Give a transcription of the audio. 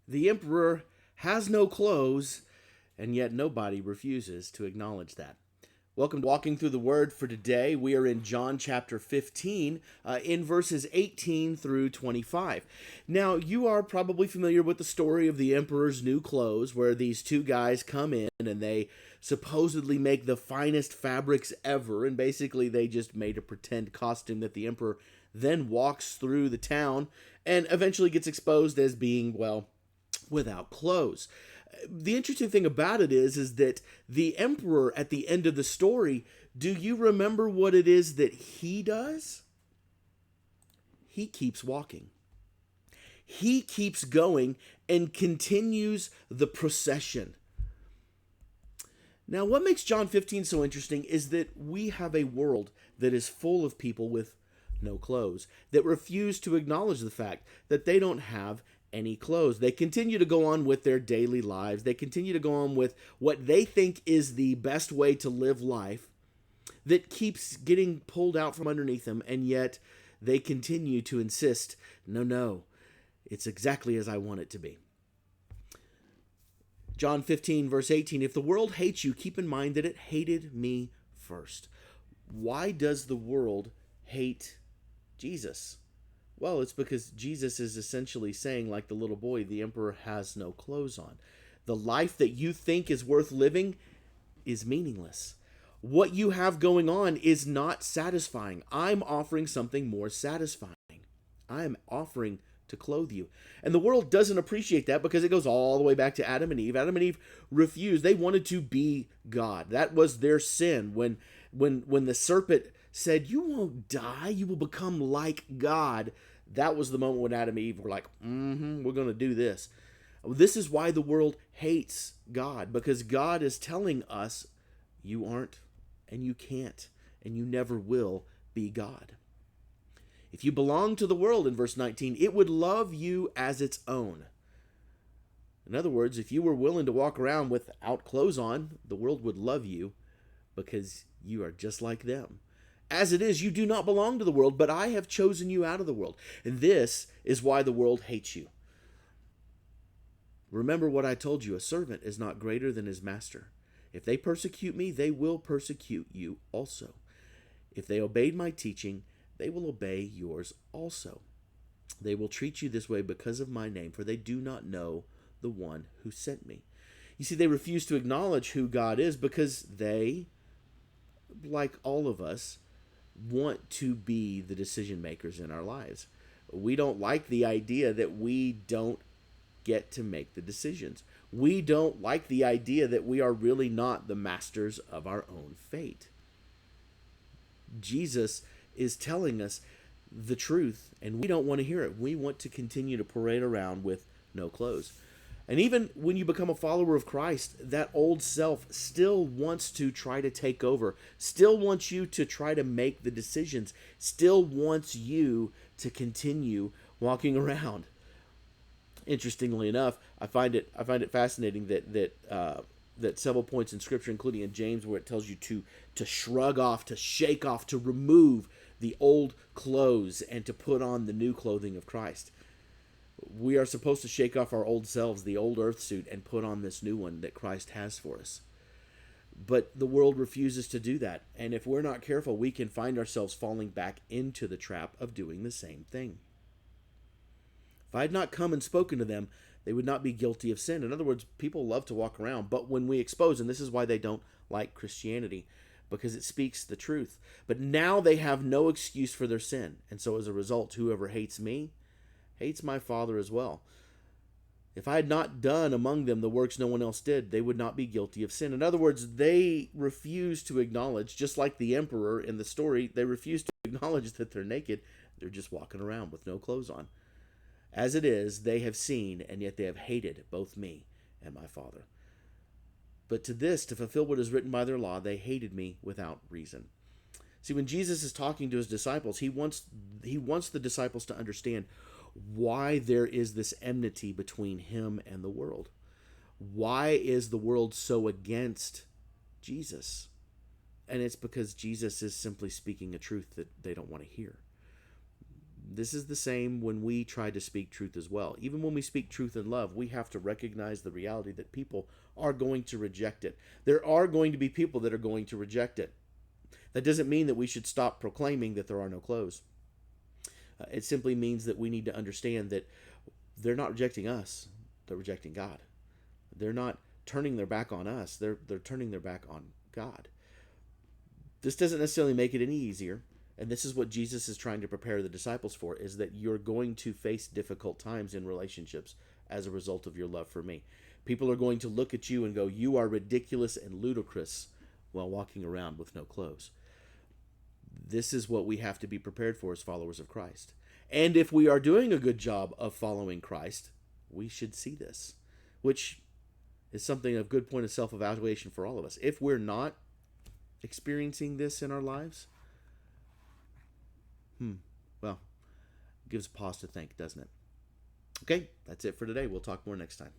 The emperor has no clothes, and yet nobody refuses to acknowledge that. Welcome to Walking Through the Word for today. We are in John chapter 15, in verses 18 through 25. Now, you are probably familiar with the story of the emperor's new clothes, where these two guys come in and they supposedly make the finest fabrics ever, and basically they just made a pretend costume that the emperor then walks through the town and eventually gets exposed as being, well, without clothes. The interesting thing about it is that the emperor at the end of the story, do you remember what it is that he does? He keeps walking. He keeps going and continues the procession. Now, what makes John 15 so interesting is that we have a world that is full of people with no clothes, that refuse to acknowledge the fact that they don't have any clothes. They continue to go on with their daily lives. They continue to go on with what they think is the best way to live life that keeps getting pulled out from underneath them, and yet they continue to insist, no, it's exactly as I want it to be. John 15, verse 18, if the world hates you, keep in mind that it hated me first. Why does the world hate Jesus? Well, it's because Jesus is essentially saying, like the little boy, the emperor has no clothes on. The life that you think is worth living is meaningless. What you have going on is not satisfying. I'm offering something more satisfying. I'm offering to clothe you. And the world doesn't appreciate that because it goes all the way back to Adam and Eve. Adam and Eve refused. They wanted to be God. That was their sin. When the serpent said, "You won't die, you will become like God," that was the moment when Adam and Eve were like, we're going to do this. This is why the world hates God, because God is telling us, you aren't, and you can't, and you never will be God. If you belong to the world, in verse 19, it would love you as its own. In other words, if you were willing to walk around without clothes on, the world would love you because you are just like them. As it is, you do not belong to the world, but I have chosen you out of the world. And this is why the world hates you. Remember what I told you, a servant is not greater than his master. If they persecute me, they will persecute you also. If they obeyed my teaching, they will obey yours also. They will treat you this way because of my name, for they do not know the one who sent me. You see, they refuse to acknowledge who God is because they, like all of us, want to be the decision makers in our lives. We don't like the idea that we don't get to make the decisions. We don't like the idea that we are really not the masters of our own fate. Jesus is telling us the truth, and we don't want to hear it. We want to continue to parade around with no clothes. And even when you become a follower of Christ, that old self still wants to try to take over, still wants you to try to make the decisions, still wants you to continue walking around. Interestingly enough, I find it fascinating that several points in Scripture, including in James, where it tells you to shrug off, to shake off, to remove the old clothes and to put on the new clothing of Christ. We are supposed to shake off our old selves, the old earth suit, and put on this new one that Christ has for us. But the world refuses to do that. And if we're not careful, we can find ourselves falling back into the trap of doing the same thing. If I had not come and spoken to them, they would not be guilty of sin. In other words, people love to walk around, but when we expose, and this is why they don't like Christianity, because it speaks the truth. But now they have no excuse for their sin. And so as a result, whoever hates me hates my Father as well. If I had not done among them the works no one else did, they would not be guilty of sin. In other words, they refuse to acknowledge, just like the emperor in the story, they refuse to acknowledge that they're naked. They're just walking around with no clothes on. As it is, they have seen, and yet they have hated both me and my Father. But to this, to fulfill what is written by their law, they hated me without reason. See, when Jesus is talking to his disciples, he wants the disciples to understand why there is this enmity between him and the world. Why is the world so against Jesus? And it's because Jesus is simply speaking a truth that they don't want to hear. This is the same when we try to speak truth as well. Even when we speak truth in love, we have to recognize the reality that people are going to reject it. There are going to be people that are going to reject it. That doesn't mean that we should stop proclaiming that there are no clothes. It simply means that we need to understand that they're not rejecting us, they're rejecting God. They're not turning their back on us, they're turning their back on God. This doesn't necessarily make it any easier, and this is what Jesus is trying to prepare the disciples for, is that you're going to face difficult times in relationships as a result of your love for me. People are going to look at you and go, you are ridiculous and ludicrous while walking around with no clothes. This is what we have to be prepared for as followers of Christ. And if we are doing a good job of following Christ, we should see this, which is something of good point of self-evaluation for all of us. If we're not experiencing this in our lives, well, it gives pause to think, doesn't it? Okay, that's it for today. We'll talk more next time.